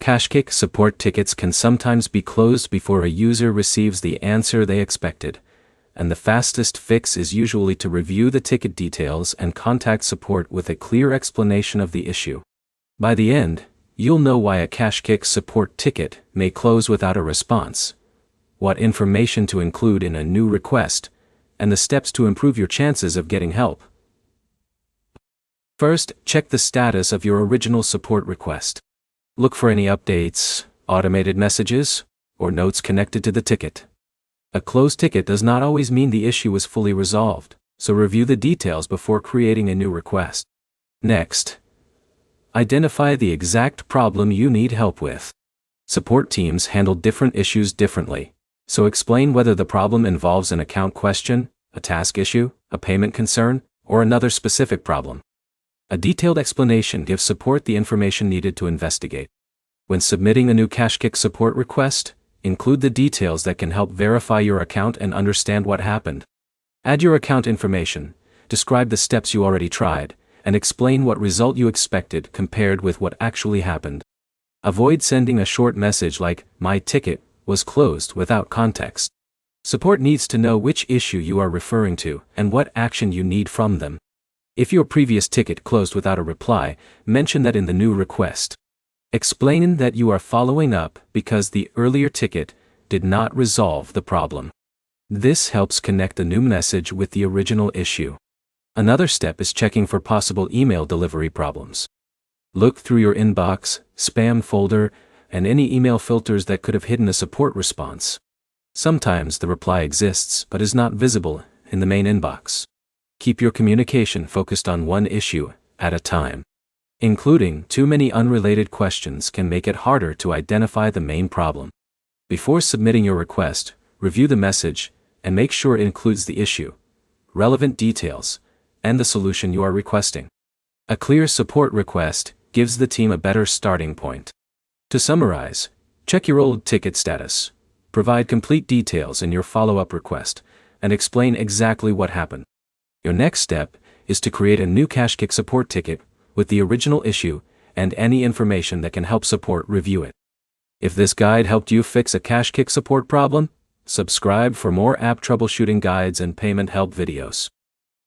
KashKick support tickets can sometimes be closed before a user receives the answer they expected, and the fastest fix is usually to review the ticket details and contact support with a clear explanation of the issue. By the end, you'll know why a KashKick support ticket may close without a response, what information to include in a new request, and the steps to improve your chances of getting help. First, check the status of your original support request. Look for any updates, automated messages, or notes connected to the ticket. A closed ticket does not always mean the issue is fully resolved, so review the details before creating a new request. Next, identify the exact problem you need help with. Support teams handle different issues differently, so explain whether the problem involves an account question, a task issue, a payment concern, or another specific problem. A detailed explanation gives support the information needed to investigate. When submitting a new KashKick support request, include the details that can help verify your account and understand what happened. Add your account information, describe the steps you already tried, and explain what result you expected compared with what actually happened. Avoid sending a short message like, "My ticket was closed," without context. Support needs to know which issue you are referring to and what action you need from them. If your previous ticket closed without a reply, mention that in the new request. Explain that you are following up because the earlier ticket did not resolve the problem. This helps connect the new message with the original issue. Another step is checking for possible email delivery problems. Look through your inbox, spam folder, and any email filters that could have hidden a support response. Sometimes the reply exists but is not visible in the main inbox. Keep your communication focused on one issue at a time. Including too many unrelated questions can make it harder to identify the main problem. Before submitting your request, review the message and make sure it includes the issue, relevant details, and the solution you are requesting. A clear support request gives the team a better starting point. To summarize, check your old ticket status, provide complete details in your follow-up request, and explain exactly what happened. Your next step is to create a new KashKick support ticket with the original issue and any information that can help support review it. If this guide helped you fix a KashKick support problem, subscribe for more app troubleshooting guides and payment help videos.